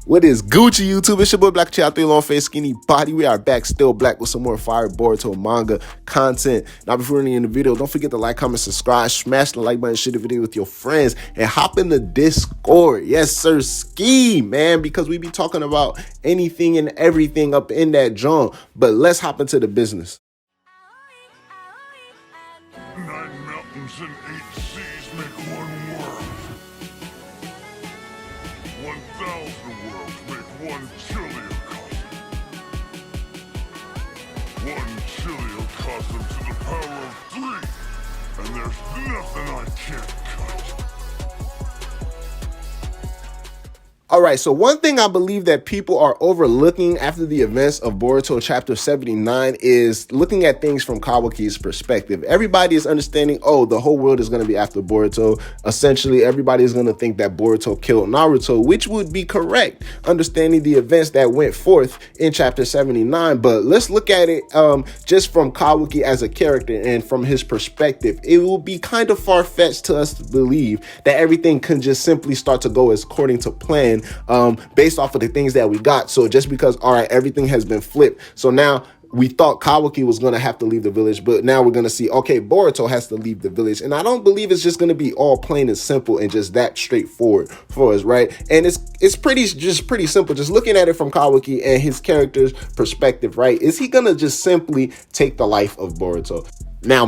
What is Gucci YouTube? It's your boy Black Child 3 Long Face Skinny Body. We are back, still black, with some more fire Boruto manga content. Now, before ending the video, don't forget to like, comment, subscribe, smash the like button, share the video with your friends, and hop in the Discord. Yes, sir, ski, man, because we be talking about anything and everything up in that joint. But let's hop into the business. 9 mountains and 8 seas make one world. 1,000 worlds make one chiliocosm. 1 chiliocosm to the power of 3, and there's nothing I can't cut. All right, so one thing I believe that people are overlooking after the events of Boruto chapter 79 is looking at things from Kawaki's perspective. Everybody is understanding, oh, the whole world is going to be after Boruto. Essentially, everybody is going to think that Boruto killed Naruto, which would be correct, understanding the events that went forth in chapter 79. But let's look at it just from Kawaki as a character and from his perspective. It will be kind of far-fetched to us to believe that everything can just simply start to go according to plan. Based off of the things that we got. So just because, all right, everything has been flipped. So now we thought Kawaki was going to have to leave the village, but now we're going to see, okay, Boruto has to leave the village. And I don't believe it's just going to be all plain and simple and just that straightforward for us, right? And it's pretty simple. Just looking at it from Kawaki and his character's perspective, right? Is he going to just simply take the life of Boruto? Now,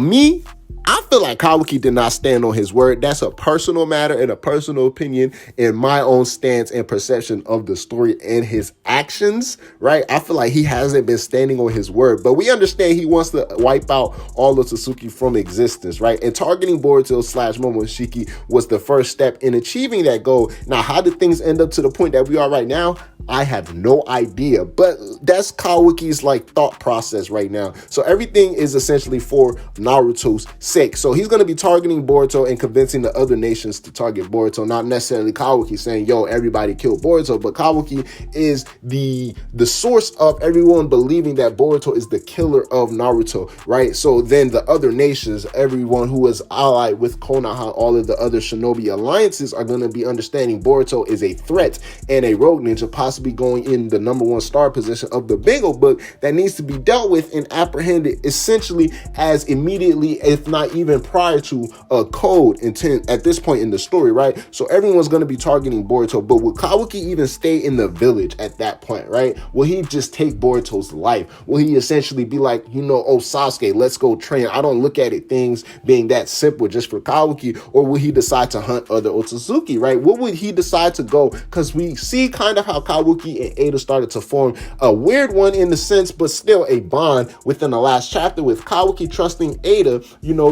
I feel like Kawaki did not stand on his word. That's a personal matter and a personal opinion in my own stance and perception of the story and his actions, right? I feel like he hasn't been standing on his word, but we understand he wants to wipe out all of Tsutsuki from existence, right? And targeting Boruto / Momoshiki was the first step in achieving that goal. Now, how did things end up to the point that we are right now? I have no idea, but that's Kawaki's thought process right now. So everything is essentially for Naruto's sake. So he's going to be targeting Boruto and convincing the other nations to target Boruto, not necessarily Kawaki saying, yo, everybody kill Boruto, but Kawaki is the source of everyone believing that Boruto is the killer of Naruto, right? So then the other nations, everyone who is allied with Konoha, all of the other shinobi alliances are going to be understanding Boruto is a threat and a rogue ninja, possibly going in the #1 star position of the Bingo book that needs to be dealt with and apprehended essentially as immediately, if not even prior to a code intent at this point in the story, right? So everyone's going to be targeting Boruto, but will Kawaki even stay in the village at that point, right? Will he just take Boruto's life? Will he essentially be like, oh, Sasuke, let's go train? I don't look at it things being that simple just for Kawaki. Or will he decide to hunt other Otsutsuki, right? What would he decide to go? Because we see kind of how Kawaki and Ada started to form a weird one in the sense, but still a bond within the last chapter, with Kawaki trusting Ada,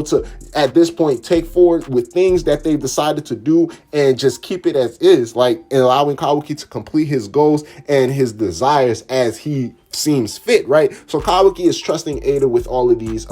to at this point take forward with things that they decided to do and just keep it as is, and allowing Kawaki to complete his goals and his desires as he seems fit, right? So Kawaki is trusting Ada with all of these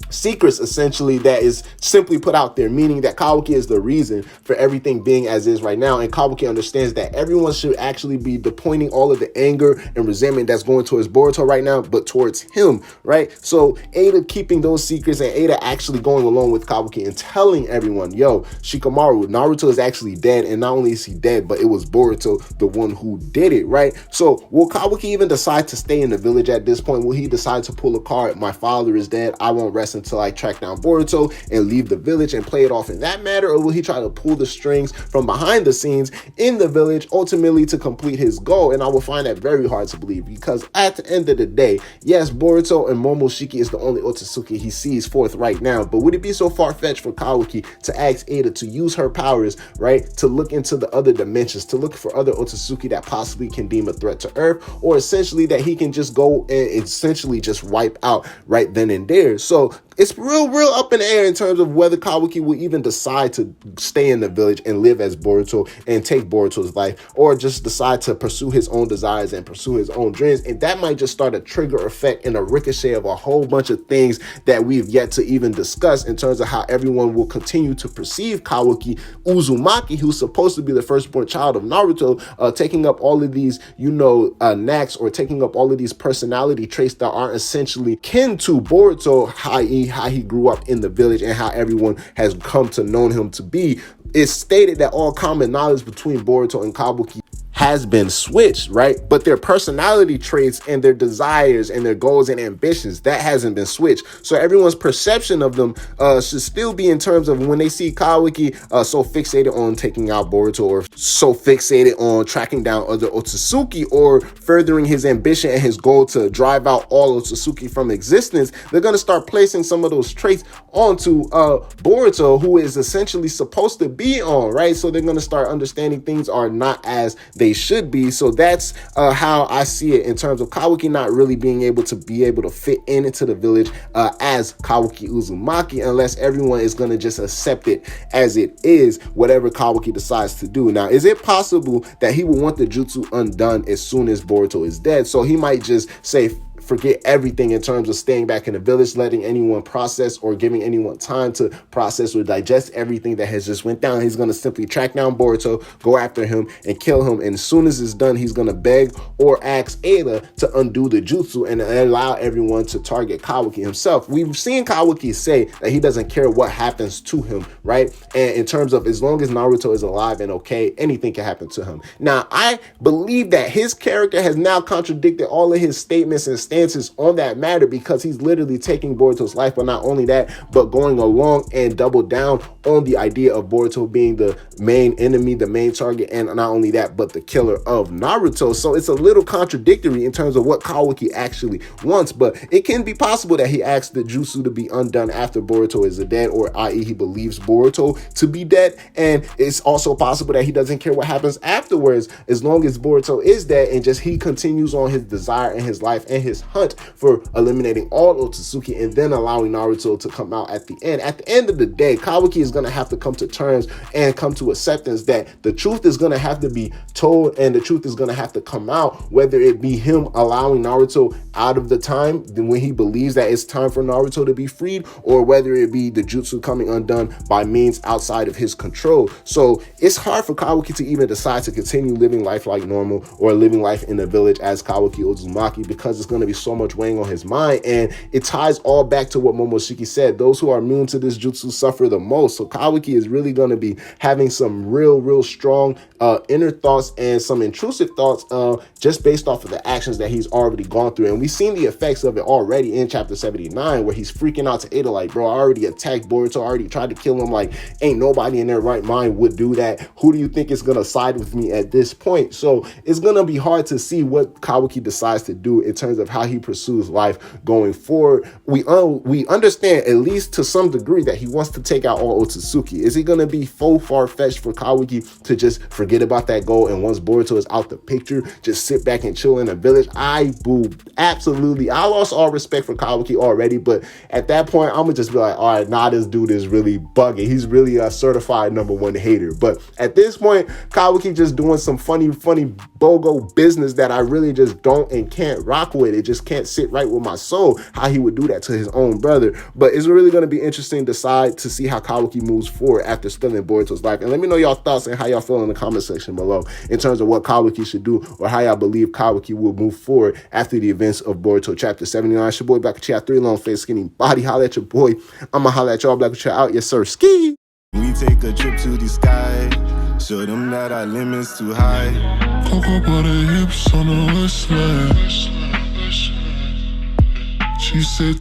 secrets, essentially, that is simply put out there, meaning that Kawaki is the reason for everything being as is right now. And Kawaki understands that everyone should actually be pointing all of the anger and resentment that's going towards Boruto right now, but towards him, right? So Ada keeping those secrets and Ada actually going along with Kawaki and telling everyone, yo, Shikamaru, Naruto is actually dead, and not only is he dead, but it was Boruto the one who did it, right? So will Kawaki even decide to stay in the village at this point? Will he decide to pull a card, my father is dead, I won't rest until I track down Boruto and leave the village and play it off in that matter? Or will he try to pull the strings from behind the scenes in the village, ultimately to complete his goal? And I will find that very hard to believe, because at the end of the day, yes, Boruto and Momoshiki is the only Otsutsuki he sees forth right now, but would it be so far-fetched for Kawaki to ask Ada to use her powers, right, to look into the other dimensions, to look for other Otsutsuki that possibly can deem a threat to Earth, or essentially that he can just go and essentially just wipe out right then and there? So it's real up in the air in terms of whether Kawaki will even decide to stay in the village and live as Boruto and take Boruto's life, or just decide to pursue his own desires and pursue his own dreams. And that might just start a trigger effect and a ricochet of a whole bunch of things that we've yet to even discuss in terms of how everyone will continue to perceive Kawaki Uzumaki, who's supposed to be the firstborn child of Naruto, taking up all of these, knacks, or taking up all of these personality traits that are essentially kin to Boruto, how he grew up in the village and how everyone has come to know him to be. It's stated that all common knowledge between Boruto and Kawaki has been switched, right? But their personality traits and their desires and their goals and ambitions, that hasn't been switched. So everyone's perception of them should still be in terms of when they see Kawaki so fixated on taking out Boruto, or so fixated on tracking down other Otsutsuki, or furthering his ambition and his goal to drive out all Otsutsuki from existence. They're going to start placing some of those traits onto Boruto, who is essentially supposed to be on, right? So they're going to start understanding things are not as they should be. So that's how I see it in terms of Kawaki not really being able to fit into the village as Kawaki Uzumaki, unless everyone is going to just accept it as it is, whatever Kawaki decides to do. Now, is it possible that he will want the jutsu undone as soon as Boruto is dead? So he might just say, forget everything in terms of staying back in the village, letting anyone process or giving anyone time to process or digest everything that has just went down. He's going to simply track down Boruto, go after him and kill him. And as soon as it's done, he's going to beg or ask Ada to undo the jutsu and allow everyone to target Kawaki himself. We've seen Kawaki say that he doesn't care what happens to him, right? And in terms of as long as Naruto is alive and okay, anything can happen to him. Now, I believe that his character has now contradicted all of his statements and stances on that matter, because he's literally taking Boruto's life. But not only that, but going along and double down on the idea of Boruto being the main enemy, the main target, and not only that, but the killer of Naruto. So it's a little contradictory in terms of what Kawaki actually wants, but it can be possible that he asks the jutsu to be undone after Boruto is dead, or i.e. he believes Boruto to be dead. And it's also possible that he doesn't care what happens afterwards, as long as Boruto is dead, and just he continues on his desire and his life and his hunt for eliminating all Otsutsuki, and then allowing Naruto to come out at the end. At the end of the day, Kawaki is going to have to come to terms and come to acceptance that the truth is going to have to be told, and the truth is going to have to come out, whether it be him allowing Naruto out of the time when he believes that it's time for Naruto to be freed, or whether it be the jutsu coming undone by means outside of his control. So it's hard for Kawaki to even decide to continue living life like normal, or living life in the village as Kawaki Uzumaki, because it's going to be so much weighing on his mind. And it ties all back to what Momoshiki said: those who are immune to this jutsu suffer the most. So Kawaki is really going to be having some real strong inner thoughts and some intrusive thoughts just based off of the actions that he's already gone through. And we've seen the effects of it already in chapter 79, where he's freaking out to Ada like, bro, I already attacked Boruto, I already tried to kill him, like ain't nobody in their right mind would do that. Who do you think is going to side with me at this point? So it's going to be hard to see what Kawaki decides to do in terms of how he pursues life going forward. We understand, at least to some degree, that he wants to take out all Otsutsuki. Is it going to be so far-fetched for Kawaki to just forget about that goal, and once Boruto is out the picture, just sit back and chill in a village? Absolutely. I lost all respect for Kawaki already, but at that point, I'm gonna just be like, all right, nah, this dude is really bugging. He's really a certified #1 hater. But at this point, Kawaki just doing some funny BOGO business that I really just don't and can't rock with. It just can't sit right with my soul, how he would do that to his own brother. But it's really going to be interesting to see how Kawaki moves forward after stealing Boruto's life. And let me know y'all thoughts and how y'all feel in the comment section below in terms of what Kawaki should do, or how y'all believe Kawaki will move forward after the events of Boruto chapter 79. It's your boy Black with Chat, 3 long face skinny body. Holla at your boy. I'ma holla at y'all. Black with Chat out. Yes sir. Ski. We take a trip to the sky, show them that our limits too high. Cocoa butter hips on the waistline. She said